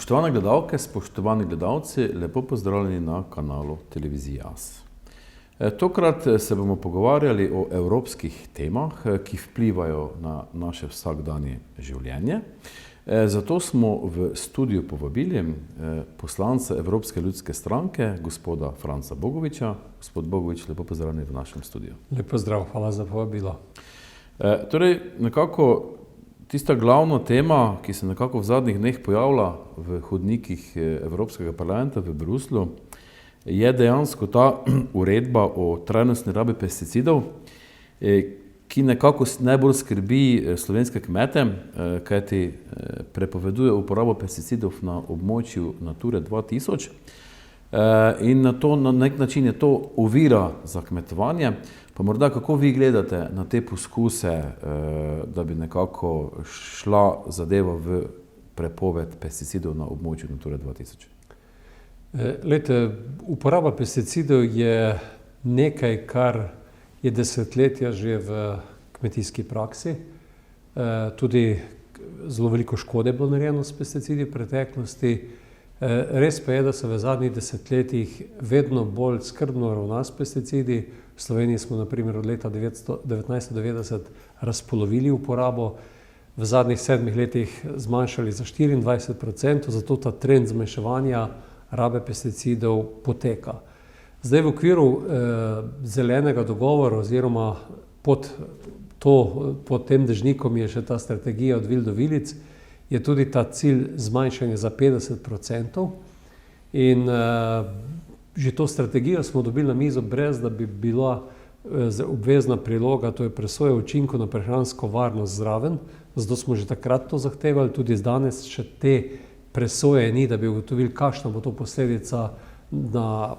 Spoštovane gledalke, spoštovani gledalci, lepo pozdravljeni na kanalu Televizije As. Tokrat se bomo pogovarjali o evropskih temah, ki vplivajo na naše vsakdanje življenje. Zato smo v studiu povabili poslanca Evropske ljudske stranke, gospoda Franca Bogoviča. Gospod Bogovič, lepo pozdravljeni v našem studiu. Lep pozdrav, hvala za povabilo. Torej, nekako tista glavna tema, ki se nekako v zadnjih dneh pojavlja v hodnikih Evropskega parlamenta v Bruslju, je dejansko ta uredba o trajnostni rabi pesticidov, ki nekako najbolj skrbi slovenske kmete, kajti prepoveduje uporabo pesticidov na območju Nature 2000 in na nek način je to ovira za kmetovanje. Pa morda kako vi gledate na te poskuse, da bi nekako šla zadeva v prepoved pesticidov na območju Nature 2000? Glejte, uporaba pesticidov je nekaj, kar je desetletja že v kmetijski praksi. Tudi zelo veliko škode je bilo narejeno s pesticidi v preteklosti. Res pa je, da se v zadnjih desetletjih vedno bolj skrbno ravna s pesticidi. V Sloveniji smo na primer od leta 1990 razpolovili uporabo, v zadnjih 7 letih zmanjšali za 24%, zato ta trend zmanjševanja rabe pesticidov poteka. Zdaj v okviru zelenega dogovora oziroma pod tem dežnikom je še ta strategija od vil do vilic, je tudi ta cilj zmanjšanja za 50%. In že to strategijo smo dobili na mizo, brez da bi bila obvezna priloga, to je presoja učinkov na prehransko varnost zraven. Zato smo že takrat to zahtevali, tudi danes še te presoje ni, da bi ugotovili, kakšna bo to posledica na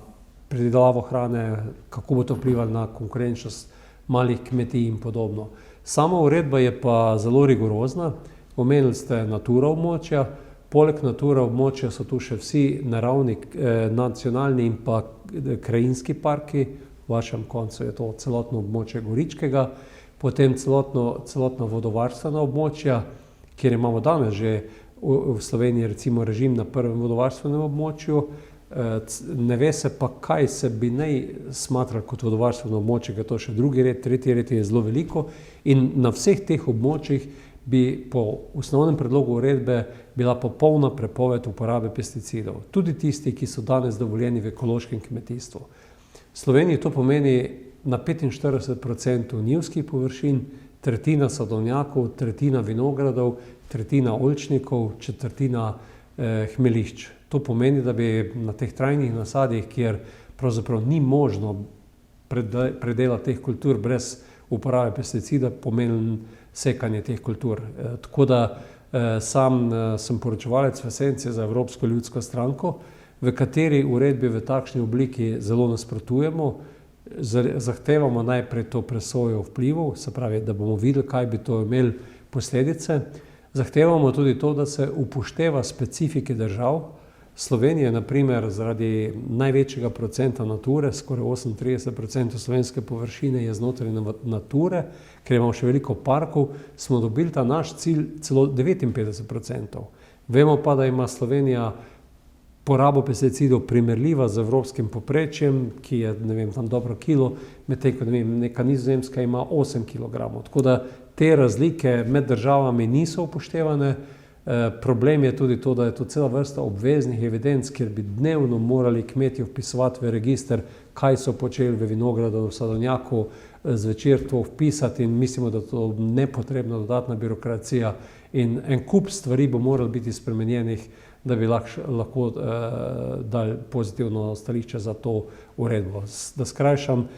pridelavo hrane, kako bo to vplivalo na konkurenčnost malih kmetij in podobno. Sama uredba je pa zelo rigorozna. Omenili ste Natura območja, poleg Natura območja so tu še vsi naravni, nacionalni in pa krajinski parki, v vašem koncu je to celotno območje Goričkega, potem celotna vodovarstvena območja, kjer imamo danes že v Sloveniji recimo režim na prvem vodovarstvenem območju. Ne ve se pa, kaj se bi naj smatralo kot vodovarstveno območje, ker to še drugi red, tretji red je zelo veliko in na vseh teh območjih bi po osnovnem predlogu uredbe bila popolna prepoved uporabe pesticidov. Tudi tisti, ki so danes dovoljeni v ekološkem kmetijstvu. V Sloveniji to pomeni na 45% njivskih površin, tretjina sadovnjakov, tretjina vinogradov, tretjina oljčnikov, četrtina hmeljišč. To pomeni, da bi na teh trajnih nasadih, kjer pravzaprav ni možno predelati teh kultur brez uporabe pesticida, pomenilo sekanje teh kultur. Tako da sam sem poročevalec v Senci za Evropsko ljudsko stranko, v kateri uredbi v takšni obliki zelo nasprotujemo. Zahtevamo najprej to presojo vplivov, se pravi, da bomo videli, kaj bi to imeli posledice. Zahtevamo tudi to, da se upošteva specifike držav. Slovenija, na primer, zaradi največjega procenta Nature, skoraj 38% slovenske površine je znotraj Nature, ker imamo še veliko parkov, smo dobili ta naš cilj celo 59%. Vemo pa, da ima Slovenija porabo pesticidov primerljiva z evropskim povprečjem, ki je, ne vem, tam dobro kilo, medtem ko neka Nizozemska ima 8 kg. Tako da te razlike med državami niso upoštevane. Problem je tudi to, da je to cela vrsta obveznih evidenc, kjer bi dnevno morali kmetje vpisovati v register, kaj so počeli v vinogradu, v sadovnjaku, zvečer to vpisati in mislimo, da to nepotrebna dodatna birokracija in en kup stvari bo moralo biti spremenjenih, da bi lahko dali pozitivno stališče za to uredbo. Da skrajšam,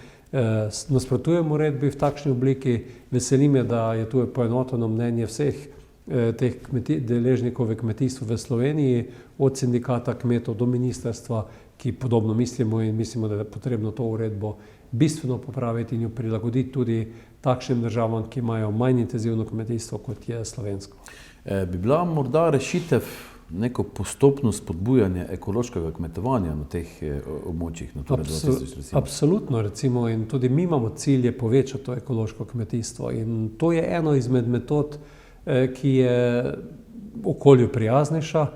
nasprotujem uredbi v takšni obliki, veseli me, da je tu poenoteno mnenje vseh teh deležnikov v kmetijstvu v Sloveniji, od sindikata kmetov do ministrstva, ki podobno mislimo in mislimo, da je potrebno to uredbo bistveno popraviti in jo prilagoditi tudi takšnim državam, ki imajo manj intenzivno kmetijstvo, kot je slovensko. Bi bila morda rešitev neko postopno spodbujanje ekološkega kmetovanja na teh območjih Nature 2000? Absolutno, recimo, in tudi mi imamo cilje povečati to ekološko kmetijstvo in to je eno izmed metod, ki je okolju prijaznejša.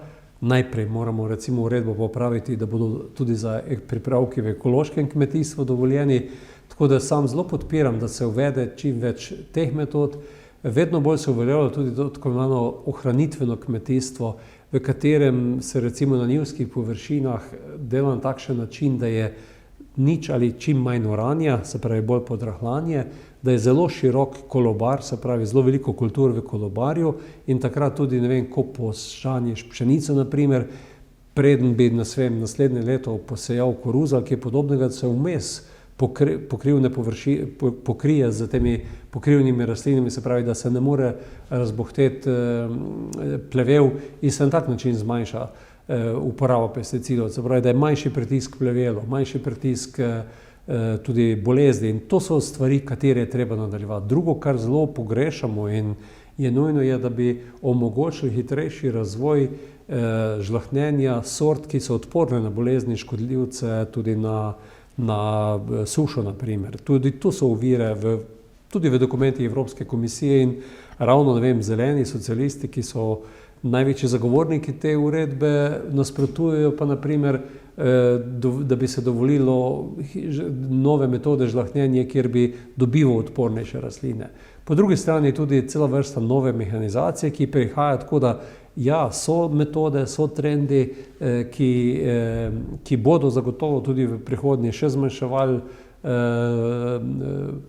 najprej moramo recimo uredbo popraviti, da bodo tudi za pripravki v ekološkem kmetijstvu dovoljeni. Tako da sam zelo podpiram, da se uvede čim več teh metod. Vedno bolj se uveljavlja tudi tako imenovano ohranitveno kmetijstvo, v katerem se recimo na njivskih površinah dela na takšen način, da je nič ali čim manj oranja, se pravi bolj podrahlanje, da je zelo širok kolobar, se pravi zelo veliko kultur v kolobarju in takrat tudi, ne vem, ko požanješ pšenico, na primer, preden bi naslednje leto posejal koruzo ali kaj podobnega, se vmes pokrivne površine pokrije z temi pokrivnimi rastlinami, se pravi, da se ne more razbohteti plevel in se na tak način zmanjša uporaba pesticidov. Se pravi, da je manjši pritisk plevelo, manjši pritisk tudi bolezni in to so stvari, katere je treba nadaljevati. Drugo, kar zelo pogrešamo in je nujno, je, da bi omogočili hitrejši razvoj žlahtnjenja sort, ki so odporne na bolezni, škodljivce, tudi na sušo, na primer. Tudi tu so ovire tudi v dokumentih Evropske komisije in ravno, ne vem, zeleni socialisti, ki so največji zagovorniki te uredbe, nasprotujejo pa, na primer, da bi se dovolilo nove metode žlahtnjenja, kjer bi dobival odpornejše rastline. Po drugi strani tudi cela vrsta nove mehanizacije, ki prihaja, tako da ja, so metode, so trendi, ki bodo zagotovo tudi v prihodnje še zmanjševali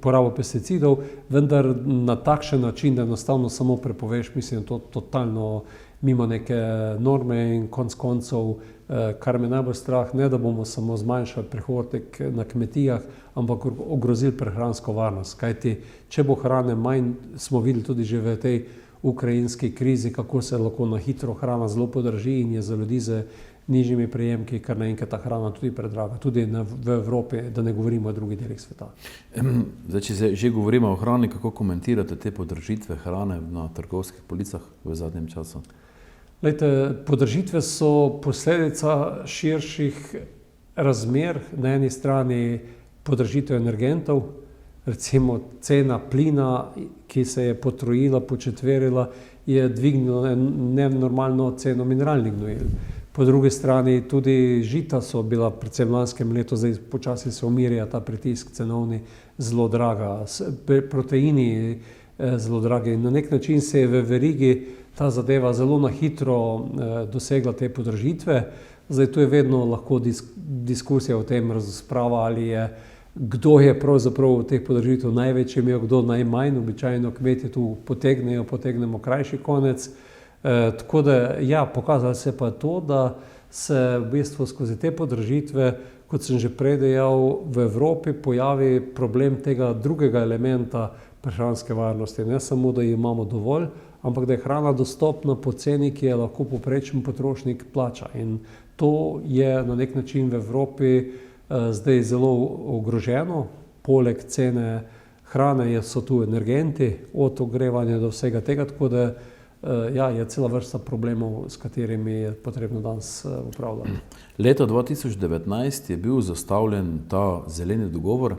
porabo pesticidov, vendar na takšen način, da enostavno samo prepoveš, mislim, to totalno mimo neke norme in konec koncev, kar me najbolj strah, ne da bomo samo zmanjšali prihodek na kmetijah, ampak ogrozili prehransko varnost. Kajti, če bo hrane manj, smo videli tudi že v tej ukrajinski krizi, kako se lahko na hitro hrana zelo podraži in je za ljudi z nižjimi prejemki, kar naenkrat ta hrana tudi predraga, tudi v Evropi, da ne govorimo o drugih delih sveta. Zdaj, če se že govorimo o hrani, kako komentirate te podražitve hrane na trgovskih policah v zadnjem času? Glejte, podražitve so posledica širših razmer. Na eni strani podražitev energentov, recimo cena plina, ki se je potrojila, početverila, je dvignila nenormalno ceno mineralnih gnojil. Po drugi strani tudi žita so bila predvsem v lanskem letu, zdaj počasi se umirja ta pritisk cenovni, zelo draga, proteini zelo dragi in na nek način se je v verigi ta zadeva zelo na hitro dosegla te podražitve. Zdaj tu je vedno lahko diskusija o tem, razprava, ali je kdo je pravzaprav v teh podražitev največji imel, kdo najmanj, običajno kmetje tu potegnemo krajši konec. Tako da, ja, pokazalo se pa to, da se v bistvu skozi te podražitve, kot sem že prej dejal, v Evropi pojavi problem tega drugega elementa prehranske varnosti. Ne samo, da imamo dovolj, ampak da je hrana dostopna po ceni, ki je lahko povprečen potrošnik plača. In to je na nek način v Evropi zdaj zelo ogroženo. Poleg cene hrane so tu energenti, od ogrevanja do vsega tega, tako da ja, je cela vrsta problemov, s katerimi je potrebno danes upravljati. Leta 2019 je bil zastavljen ta zeleni dogovor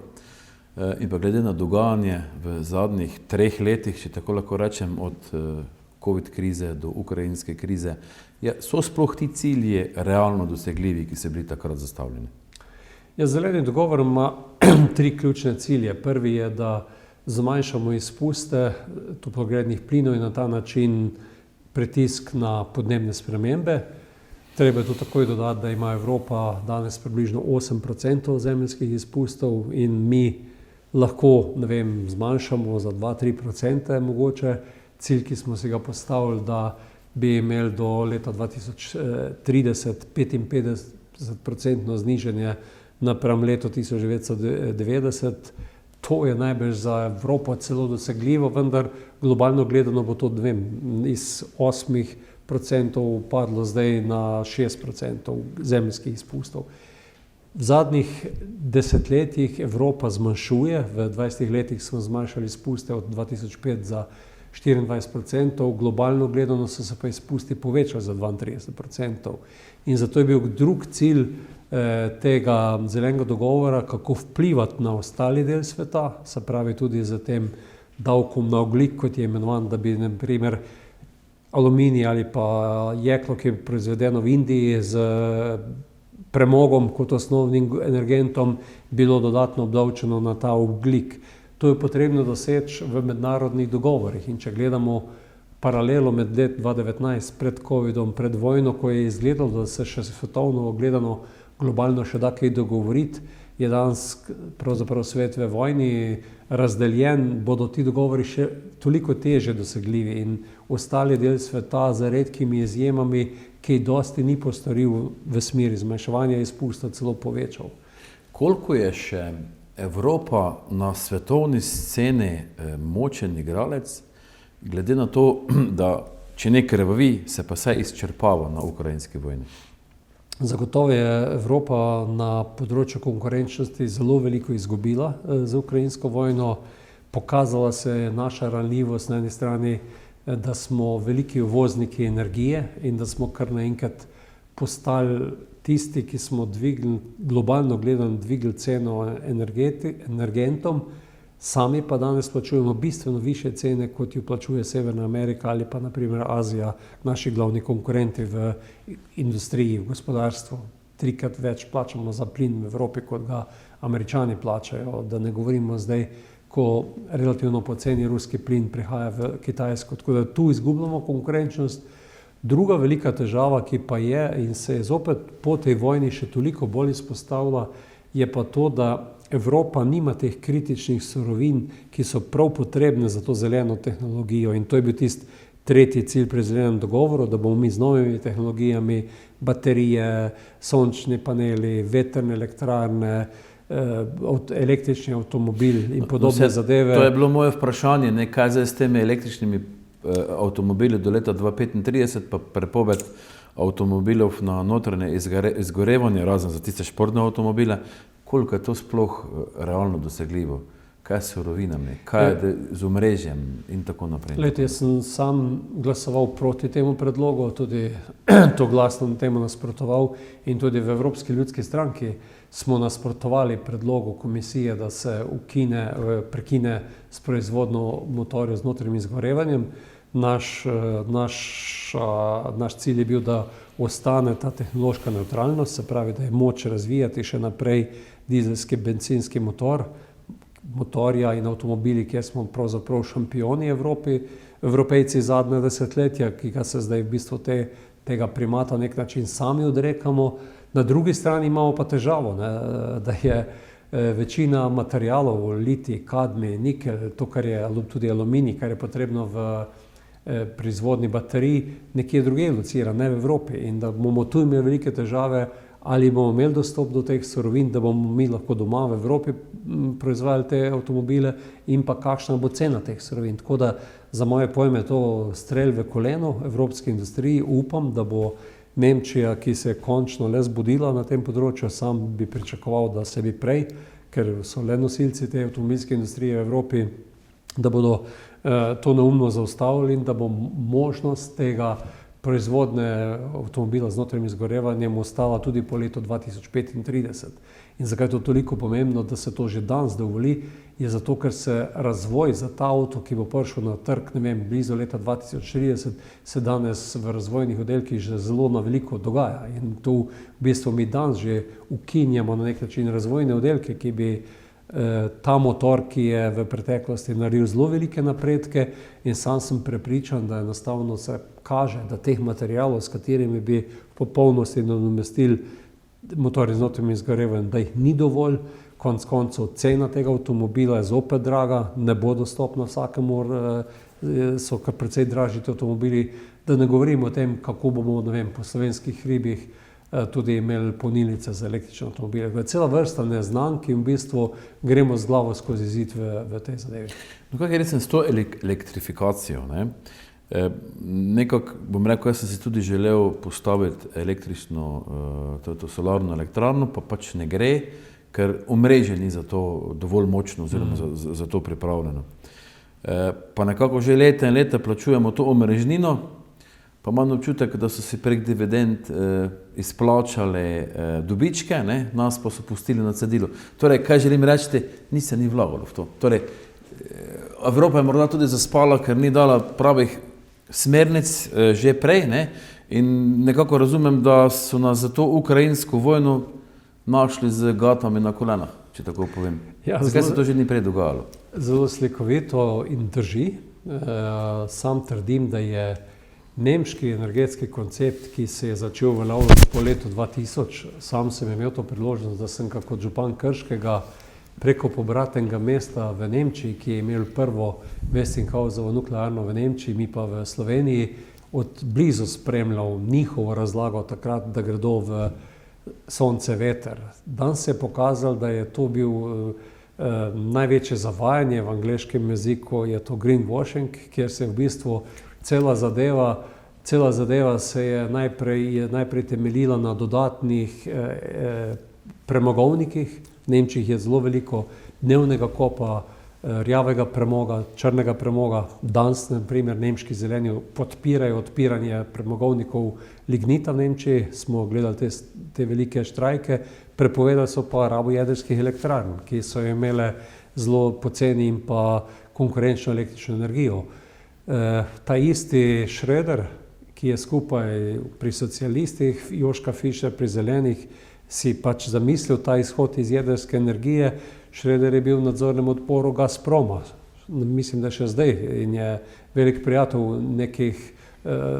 in pa glede na dogajanje v zadnjih 3 letih, če tako lahko rečem, od COVID krize do ukrajinske krize, so sploh ti cilji realno dosegljivi, ki so bili takrat zastavljeni? Ja, zeleni dogovor ima 3 ključne cilje. Prvi je, da zmanjšamo izpuste toplogrednih plinov in na ta način pritisk na podnebne spremembe. Treba je tu takoj dodati, da ima Evropa danes približno 8% zemeljskih izpustov in mi lahko, ne vem, zmanjšamo za 2-3% mogoče. Cilj, ki smo si ga postavili, da bi imeli do leta 2030 55% znižanje napram letu 1990. To je najbolj za Evropo celo dosegljivo, vendar globalno gledano bo to, ne vem, iz 8% padlo zdaj na 6% zemeljskih izpustov. V zadnjih desetletjih Evropa zmanjšuje, v 20 letih smo zmanjšali izpuste od 2005 za 24%, globalno gledano so se pa izpusti povečali za 32%. In zato je bil drug cilj tega zelenega dogovora, kako vplivati na ostali del sveta, se pravi tudi z tem davkom na ogljik, kot je imenovan, da bi, na primer, aluminij ali pa jeklo, ki je proizvedeno v Indiji z premogom kot osnovnim energentom, bilo dodatno obdavčeno na ta ogljik. To je potrebno doseči v mednarodnih dogovorih in če gledamo paralelo med let 2019 pred Covidom, pred vojno, ko je izgledalo, da se še svetovno gledano globalno še da kaj dogovoriti, je danes pravzaprav svet v vojni razdeljen, bodo ti dogovori še toliko teže dosegljivi in ostali del sveta z redkimi izjemami, ki dosti ni postoril v smeri zmanjševanja izpustov, celo povečal. Koliko je še Evropa na svetovni sceni močen igralec, glede na to, da če ne krvavi, se pa vse izčrpava na ukrajinski vojni? Zagotovo je Evropa na področju konkurenčnosti zelo veliko izgubila z ukrajinsko vojno. Pokazala se je naša ranljivost na eni strani, da smo veliki uvozniki energije in da smo kar naenkrat postali tisti, ki smo globalno gledano dvignili ceno energentom, sami pa danes plačujemo bistveno više cene, kot jo plačuje Severna Amerika ali pa naprimer Azija, naši glavni konkurenti v industriji, v gospodarstvu. 3-krat več plačamo za plin v Evropi, kot ga Američani plačajo, da ne govorimo zdaj, ko relativno poceni ruski plin prihaja v Kitajsko. Tako da tu izgubljamo konkurenčnost. Druga velika težava, ki pa je in se je zopet po tej vojni še toliko bolj izpostavila, je pa to, da Evropa nima teh kritičnih surovin, ki so prav potrebne za to zeleno tehnologijo. In to je bil tisti tretji cilj pri zelenem dogovoru, da bomo mi z novimi tehnologijami, baterije, sončni paneli, vetrne elektrarne, električni avtomobil in podobne zadeve. To je bilo moje vprašanje, kaj zdaj s temi električnimi avtomobili do leta 2035, pa prepoved avtomobilov na notranje izgorevanje, razen za tiste športne avtomobile. Koliko je to sploh realno dosegljivo? Kaj s surovinami, kaj je z omrežjem in tako naprej? Glejte, jaz sem sam glasoval proti temu predlogu, tudi to glasno temu nasprotoval in tudi v Evropski ljudski stranki smo nasprotovali predlogu komisije, da se prekine s proizvodnjo motorjev z notranjim izgorevanjem. Naš cilj je bil, da ostane ta tehnološka nevtralnost, se pravi, da je moč razvijati še naprej dizelski, bencinski motorja in avtomobili, kjer smo pravzaprav šampioni Evropejci zadnja desetletja, ki ga se zdaj v bistvu tega primata nek način sami odrekamo. Na drugi strani imamo pa težavo, da je večina materialov, litij, kadmij, nikel, to, kar je tudi aluminij, kar je potrebno v proizvodnji baterij, nekje drugje locira, ne v Evropi. In da bomo tu imeli velike težave, ali bomo imeli dostop do teh surovin, da bomo mi lahko doma v Evropi proizvajali te avtomobile in pa kakšna bo cena teh surovin. Tako da za moje pojme je to strel v koleno evropski industriji. Upam, da bo Nemčija, ki se je končno le zbudila na tem področju, sam bi pričakoval, da se bi prej, ker so le nosilci te avtomobilske industrije v Evropi, da bodo to neumno zaustavili in da bo možnost tega proizvodne avtomobila z notranjim izgorevanjem ostala tudi po letu 2035. In zakaj je to toliko pomembno, da se to že danes dovoli, je zato, ker se razvoj za ta avto, ki bo prišel na trg, blizu leta 2030, se danes v razvojnih oddelkih že zelo na veliko dogaja. In tu v bistvu mi danes že ukinjamo na nek način razvojne oddelke, ki bi ta motor, ki je v preteklosti naredil zelo velike napredke, in sam sem prepričan, da enostavno se kaže, da teh materialov, s katerimi bi v popolnosti nadomestili motorje z notranjim izgorevanjem, da jih ni dovolj. Konec koncev cena tega avtomobila je zopet draga, ne bo dostopna vsakemu, so kar precej dražji ti avtomobili, da ne govorimo o tem, kako bomo, po slovenskih hribih tudi imeli polnilnice za električne avtomobile. Cela vrsta neznank in v bistvu gremo z glavo skozi zid v tej zadevi. No, kaj je recimo s to elektrifikacijo? Nekako, bom rekel, jaz sem si tudi želel postaviti električno, to solarno elektrarno, pa pač ne gre, ker omrežje ni za to dovolj močno oziroma za to pripravljeno. Pa nekako že leta in leta plačujemo to omrežnino, pa imam občutek, da so si prek dividend izplačali dobičke, nas pa so pustili na cedilu. Torej, kaj želim reči, ni se ni vlagalo v to. Torej, Evropa je morda tudi zaspala, ker ni dala pravih smernic že prej, ne? In nekako razumem, da so nas za to ukrajinsko vojno našli z gatami na kolenah, če tako povem. Ja, zakaj se to že ni prej dogajalo? Zelo slikovito in drži. Sam trdim, da je nemški energetski koncept, ki se je začel uveljavljati po letu 2000, sam sem imel to priložnost, da sem kot župan Krškega preko pobratenega mesta v Nemčiji, ki je imel prvo Westinghousovo nuklearno v Nemčiji, mi pa v Sloveniji, od blizu spremljal njihovo razlago takrat, da gredo v sonce, veter. Danes se je pokazalo, da je to bil največje zavajanje v angleškem jeziku, je to greenwashing, kjer se v bistvu cela zadeva se je najprej temeljila na dodatnih premogovnikih. V Nemčiji je zelo veliko dnevnega kopa, rjavega premoga, črnega premoga. Danes, na primer, nemški zeleni podpirajo odpiranje premogovnikov lignita v Nemčiji. Smo gledali te velike štrajke, prepovedali so pa rabo jedrskih elektrarn, ki so imele zelo poceni in pa konkurenčno električno energijo. Ta isti Schröder, ki je skupaj pri socialistih, Joschka Fischer pri zelenih, si pač zamislil ta izhod iz jedrske energije. Schröder je bil v nadzornem odboru Gazproma, mislim, da še zdaj, in je velik prijatelj nekih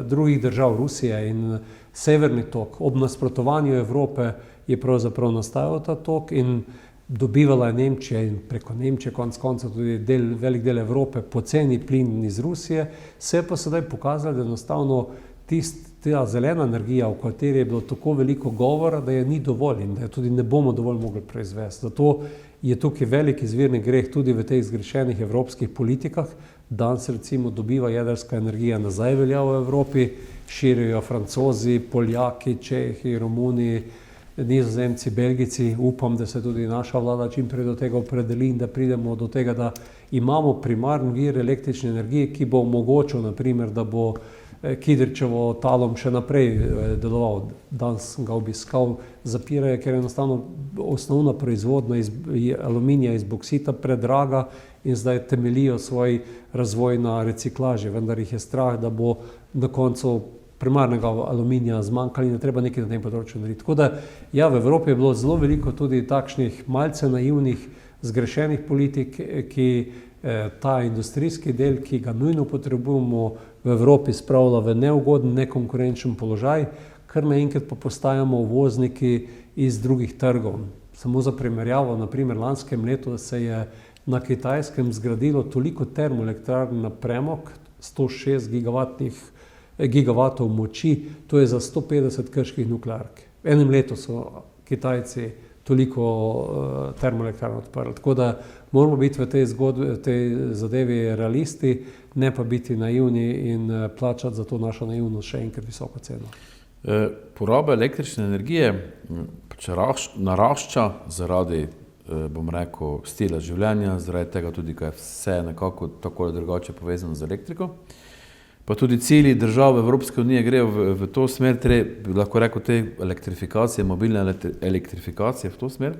drugih držav, Rusije, in severni tok. Ob nasprotovanju Evrope je pravzaprav nastajal ta tok in dobivala je Nemčija in preko Nemčije konec konca tudi velik del Evrope poceni plin iz Rusije. Se je pa sedaj pokazalo, da enostavno ta zelena energija, o kateri je bilo tako veliko govora, da je ni dovolj in da je tudi ne bomo dovolj mogli proizvesti. Zato je tukaj velik izvirni greh tudi v teh zgrešenih evropskih politikah. Danes recimo dobiva jedrska energija nazaj velja v Evropi, širijo Francozi, Poljaki, Čehi, Romuni, Nizozemci, Belgijci. Upam, da se tudi naša vlada čim prej do tega opredeli in da pridemo do tega, da imamo primarni vir električne energije, ki bo omogočil, na primer, da bo Kidričevo talom še naprej deloval. Danes ga obiskal, zapirajo, ker je enostavno osnovna proizvodnja aluminija iz boksita predraga in zdaj temeljijo svoj razvoj na reciklaži, vendar jih je strah, da bo na koncu primarnega aluminija zmanjkalo in je treba nekaj na tem področju narediti. Tako da, ja, v Evropi je bilo zelo veliko tudi takšnih malce naivnih, zgrešenih politik, ki ta industrijski del, ki ga nujno potrebujemo, v Evropi spravlja v neugoden, nekonkurenčen položaj, kar naenkrat pa postajamo uvozniki iz drugih trgov. Samo za primerjavo, na primer lanskem letu se je na Kitajskem zgradilo toliko termoelektrarn na premog, 106 gigavatov moči, to je za 150 krških nukleark. V enem letu so Kitajci toliko termoelektrarn odprli. Tako da moramo biti v tej zadevi realisti, ne pa biti naivni in plačati za to našo naivnost še enkrat visoko ceno. Poraba električne energije narašča zaradi, bom rekel, stila življenja, zaradi tega tudi, ker je vse nekako tako ali drugače povezano z elektriko. Pa tudi cilji držav Evropske unije grejo v to smer, lahko rekel, te elektrifikacije, mobilne elektrifikacije v to smer.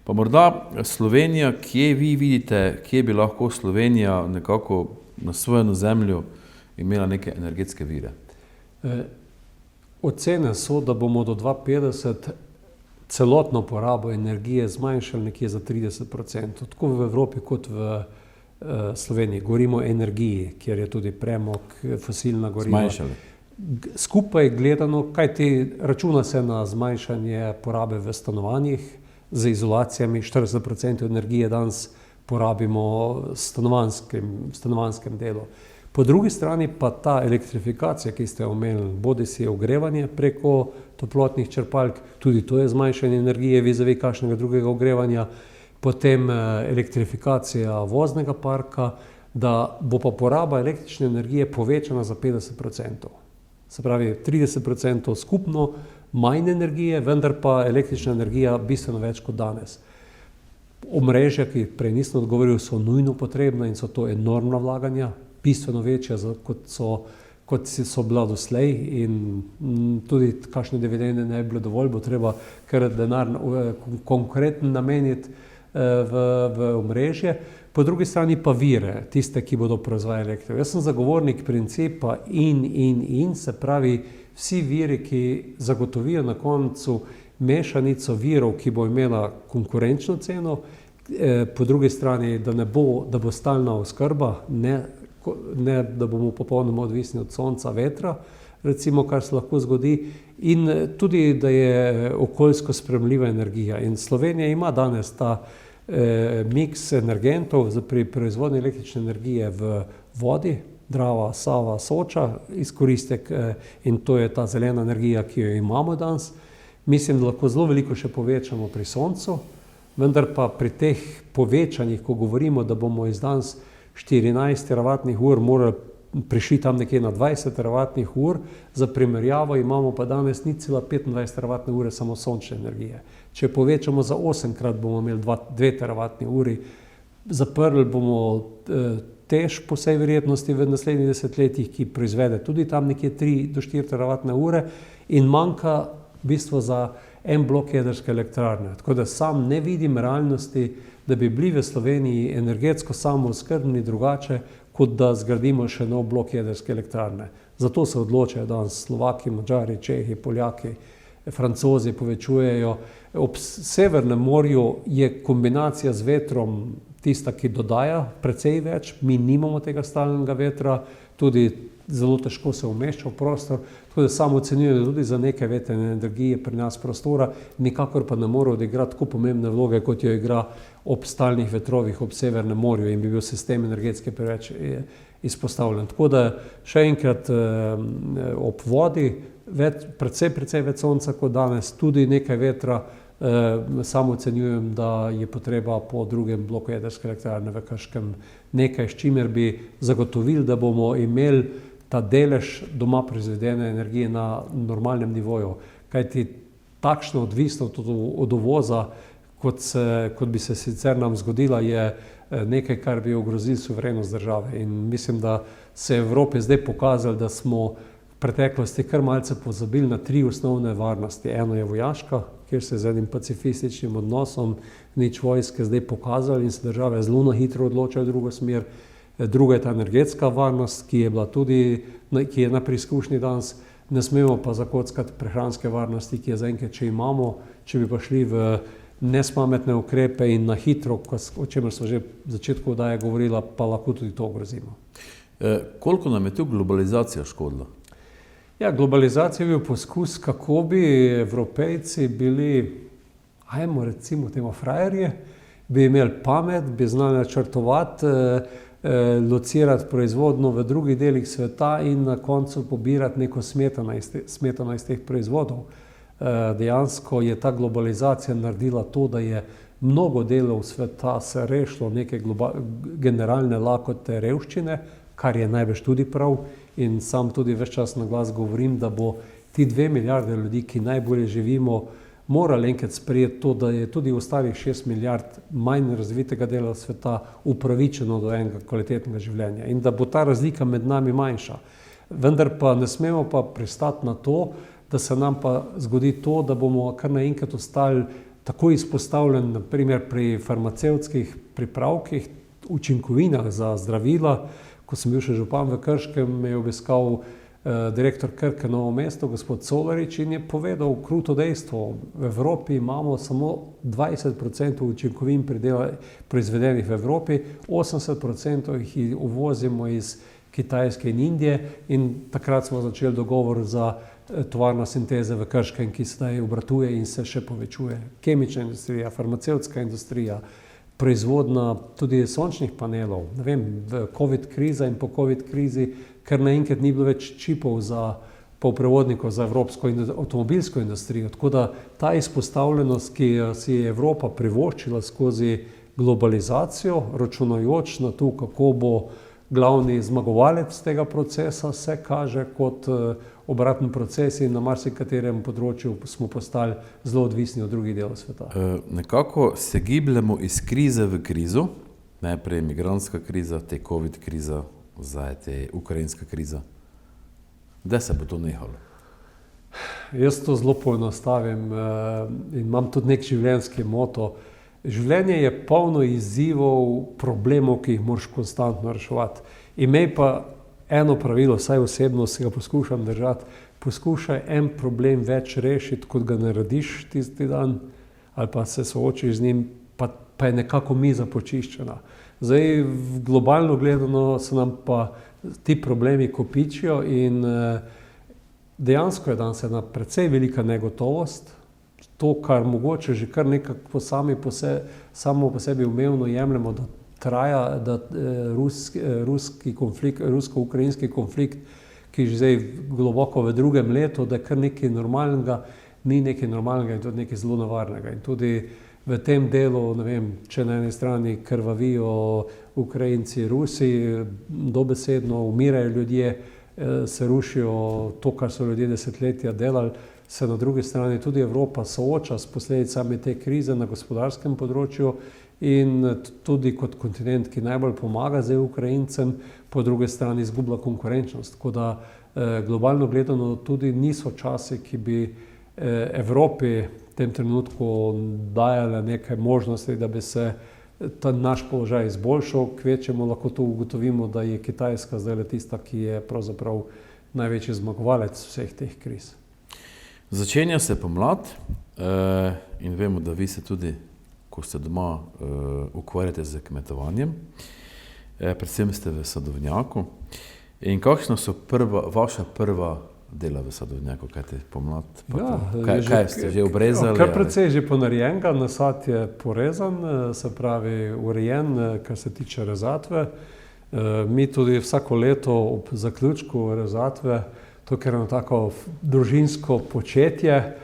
Pa morda Slovenija, kje vi vidite, kje bi lahko Slovenija nekako na svojo zemljo imela neke energetske vire? Ocene so, da bomo do 2050 celotno porabo energije zmanjšali nekje za 30%, tako v Evropi kot v Sloveniji. Govorimo o energiji, kjer je tudi premog, fosilna goriva. Zmanjšali. Skupaj gledano, kajti računa se na zmanjšanje porabe v stanovanjih z izolacijami, 40% energije danes porabimo v stanovanjskem delu. Po drugi strani pa ta elektrifikacija, ki ste omenili, bodisi ogrevanje preko toplotnih črpalk, tudi to je zmanjšanje energije vizavi kakšnega drugega ogrevanja, potem elektrifikacija voznega parka, da bo pa poraba električne energije povečana za 50%. Se pravi, 30% skupno manj energije, vendar pa električna energija bistveno več kot danes. Omrežja, ki prej nisem odgovoril, so nujno potrebna in so to enormna vlaganja, bistveno večja, kot so bila doslej, in tudi kakšne dividende ne bi bilo dovolj, bo treba kar denar konkretno nameniti v omrežje. po drugi strani pa vire, tiste, ki bodo proizvajali elektriko. Jaz sem zagovornik principa in, se pravi, vsi viri, ki zagotovijo na koncu mešanico virov, ki bo imela konkurenčno ceno, po drugi strani, da bo stalna oskrba, ne da bomo popolnoma odvisni od sonca, vetra, recimo, kar se lahko zgodi, in tudi, da je okoljsko sprejemljiva energija. In Slovenija ima danes ta miks energentov pri proizvodnji električne energije v vodi, Drava, Sava, Soča, izkoristek, in to je ta zelena energija, ki jo imamo danes. Mislim, da lahko zelo veliko še povečamo pri soncu, vendar pa pri teh povečanjih, ko govorimo, da bomo iz danes 14 teravatnih ur morali prišli tam nekje na 20 teravatnih ur, za primerjavo imamo pa danes 0,25 teravatne ure samo sončne energije. Če povečamo za 8-krat, bomo imeli 2 teravatni uri, zaprli bomo tež po vsej verjetnosti v naslednjih desetletjih, ki proizvede tudi tam nekje 3 do 4 teravatne ure in manjka v bistvu za en blok jedrske elektrarne. Tako da sam ne vidim realnosti, da bi bili v Sloveniji energetsko samooskrbni drugače, kot da zgradimo še nov blok jedrske elektrarne. Zato se odločajo danes Slovaki, Madžari, Čehi, Poljaki, Francozi povečujejo. Ob Severnem morju je kombinacija z vetrom tista, ki dodaja precej več. Mi nimamo tega stalnega vetra, tudi zelo težko se umešča v prostor, tako da samo ocenjujem, da tudi za nekaj vetrne energije pri nas prostora, nikakor pa ne more odigrati tako pomembne vloge, kot jo igra ob stalnih vetrovih ob Severnem morju in bi bil sistem energetski preveč izpostavljen. Tako da še enkrat ob vodi, precej več sonca kot danes, tudi nekaj vetra, samo ocenjujem, da je potreba po drugem bloku jedrske elektrarne v Krškem nekaj, s čimer bi zagotovili, da bomo imeli ta delež doma proizvedene energije na normalnem nivoju. Kajti takšna odvisnost od uvoza, kot bi se sicer nam zgodila, je nekaj, kar bi ogrozilo suverenost države. In mislim, da se je Evropi zdaj pokazalo, da smo v preteklosti kar malce pozabili na 3 osnovne varnosti. Eno je vojaška, kjer se z enim pacifističnim odnosom nič vojske zdaj pokazali in se države zelo na hitro odločajo v drugo smer. Druga je ta energetska varnost, ki je na preizkušnji danes. Ne smemo pa zakockati prehranske varnosti, ki je zaenkrat, če imamo, če bi pa šli v nespametne ukrepe in na hitro, o čemer smo že v začetku oddaje govorila, pa lahko tudi to ogrozimo. Koliko nam je tu globalizacija škodila? Ja, globalizacija je bil poskus, kako bi Evropejci bili, recimo temu frajerje, bi imeli pamet, bi znali načrtovati, locirati proizvodno v drugih delih sveta in na koncu pobirati neko smetano iz teh proizvodov. Dejansko je ta globalizacija naredila to, da je mnogo delov sveta se rešilo neke generalne lakote revščine, kar je najbrž tudi prav, in sam tudi ves čas na glas govorim, da bo ti 2 milijarde ljudi, ki najbolje živimo, morali enkrat sprejeti to, da je tudi ostalih 6 milijard manj razvitega dela sveta upravičeno do enega kvalitetnega življenja in da bo ta razlika med nami manjša. Vendar pa ne smemo pa pristati na to, da se nam pa zgodi to, da bomo kar naenkrat ostali tako izpostavljeni, na primer pri farmacevtskih pripravkih, učinkovinah za zdravila. Ko sem bil še župan v Krškem, me je obiskal direktor Krke Novo mesto, gospod Colarič, in je povedal kruto dejstvo. V Evropi imamo samo 20% učinkovin proizvedenih v Evropi, 80% jih uvozimo iz Kitajske in Indije in takrat smo začeli dogovor za tovarno sinteze v Krškem, ki sedaj obratuje in se še povečuje. Kemična industrija, farmacevtska industrija, proizvodnja tudi sončnih panelov. Ne vem, v COVID kriza in po COVID krizi, ker naenkrat ni bilo več čipov za polprevodnikov za evropsko avtomobilsko industrijo. Tako da ta izpostavljenost, ki si je Evropa privoščila skozi globalizacijo, računajoč na to, kako bo glavni zmagovalec tega procesa, se kaže kot obraten proces in na marsikaterem področju smo postali zelo odvisni od drugih delov sveta. Nekako se gibljemo iz krize v krizo, najprej migrantska kriza, te COVID kriza, zdaj te ukrajinska kriza. Kdaj se bo to nehalo? Jaz to zelo poenostavim in imam tudi nek življenjski moto. življenje je polno izzivov, problemov, ki jih moraš konstantno reševati. Imej pa eno pravilo, saj osebno se ga poskušam držati, poskušaj en problem več rešiti, kot ga narediš tisti dan, ali pa se soočiš z njim, pa je nekako miza počiščena. Zdaj, globalno gledano se nam pa ti problemi kopičijo in dejansko je danes ena precej velika negotovost. To, kar mogoče že kar nekako samo po sebi umevno jemljemo, da traja, da rusko-ukrajinski konflikt, ki je že zdaj globoko v drugem letu, da je kar nekaj normalnega, ni nekaj normalnega in tudi nekaj zelo nevarnega. In tudi v tem delu, ne vem, če na eni strani krvavijo Ukrajinci, Rusi, dobesedno umirajo ljudje, se rušijo to, kar so ljudje desetletja delali, se na drugi strani tudi Evropa sooča s posledicami te krize na gospodarskem področju in tudi kot kontinent, ki najbolj pomaga zdaj Ukrajincem, po drugi strani izgublja konkurenčnost. Tako da globalno gledano tudi niso časi, ki bi Evropi v tem trenutku dajale neke možnosti, da bi se ta naš položaj izboljšal. Kvečemo lahko tu ugotovimo, da je Kitajska zdaj tista, ki je pravzaprav največji zmagovalec vseh teh kriz. Začenja se pomlad in vemo, da vi se tudi, ko ste doma, ukvarjate z kmetovanjem. Predvsem ste v sadovnjaku. In kakšna so vaša prva dela v sadovnjaku, kaj te pomlad? Kaj ste že obrezali? Kar precej že ponarejenega, nasad je porezan, se pravi urejen, kar se tiče rezatve. Mi tudi vsako leto ob zaključku rezatve, to je eno tako družinsko početje,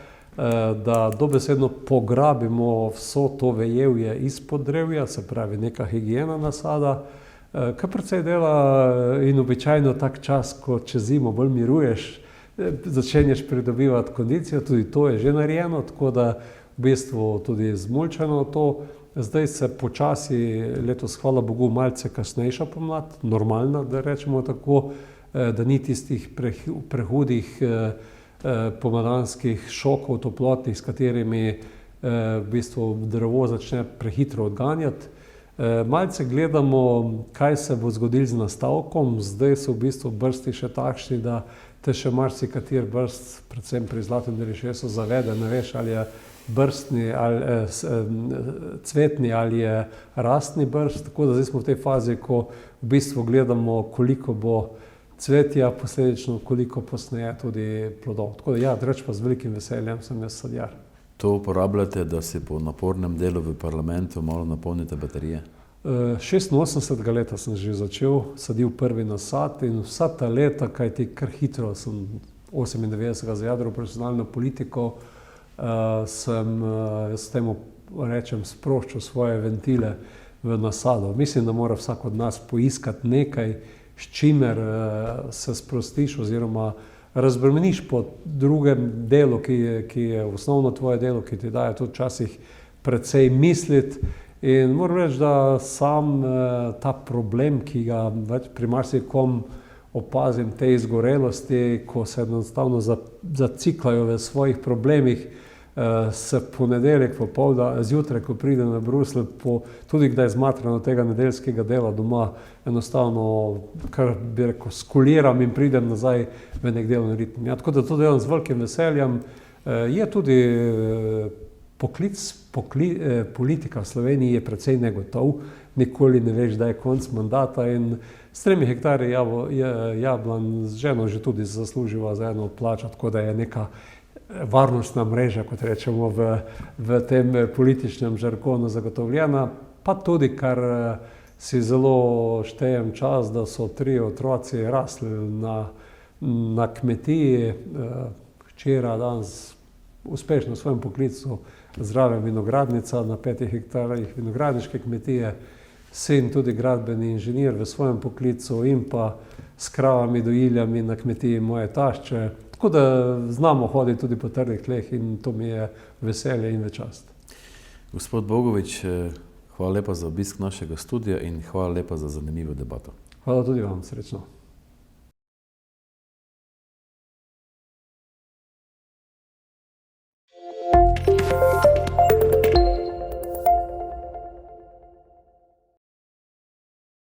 da dobesedno pograbimo vso to vejevje izpod drevja, se pravi neka higiena nasada, kar precej dela in običajno tak čas, ko čez zimo bolj miruješ, začenješ pridobivati kondicijo, tudi to je že narejeno, tako da v bistvu tudi zmulčeno to. Zdaj se počasi letos, hvala Bogu, malce kasnejša pomlad, normalna, da rečemo tako, da ni tistih prehudih pomladanskih šokov toplotnih, s katerimi v bistvu drevo začne prehitro odganjati. Malce gledamo, kaj se bo zgodilo z nastavkom. Zdaj so v bistvu brsti še takšni, da te še marsikater brst, predvsem pri zlatem derišesu, zavede, ne veš, ali je brstni, ali cvetni ali je rastni brst. Tako da zdaj smo v tej fazi, ko v bistvu gledamo, koliko bo cvetja, posledično koliko posneje tudi plodov. Tako da ja, reč pa z velikim veseljem sem jaz sadjar. To uporabljate, da si po napornem delu v parlamentu malo napolnite baterije? 86. leta sem že začel, sadil prvi nasad in vsa ta leta, kajti kar hitro sem 98. zajadral profesionalno politiko, sem s tem, rečem, sproščal svoje ventile v nasadu. Mislim, da mora vsak od nas poiskati nekaj, s čimer se sprostiš oziroma razbremeniš po drugem delu, ki je osnovno tvoje delo, ki ti daje tudi včasih precej misliti. In moram reči, da sam ta problem, ki ga pri marsikom opazim, te izgorelosti, ko se enostavno zaciklajo v svojih problemih, se ponedeljek popoldan, zjutraj, ko pride na Bruselj, tudi kdaj zmatrano tega nedeljskega dela doma, enostavno, kar bi rekel, skuliram in pridem nazaj v nek delovni ritem. Ja, tako da to delam z velikim veseljem. Je tudi politika v Sloveniji je precej negotov, nikoli ne veš, da je konc mandata in s 3 hektarji jablan z ženo že tudi zasluživa za eno plačo, tako da je neka varnostna mreža, kot rečemo v tem političnem žargonu zagotovljena, pa tudi, kar si zelo štejem čas, da so 3 otroci rasli na kmetiji, hčera danes uspešno v svojem poklicu zraven vinogradnica na 5 hektarjih vinogradniške kmetije, sin tudi gradbeni inženir v svojem poklicu in pa s kravami, dojiljami na kmetiji moje tašče. Tako da znamo hoditi tudi po trdih tleh in to mi je veselje in v čast. Gospod Bogovič, hvala lepa za obisk našega studia in hvala lepa za zanimivo debato. Hvala tudi vam, srečno.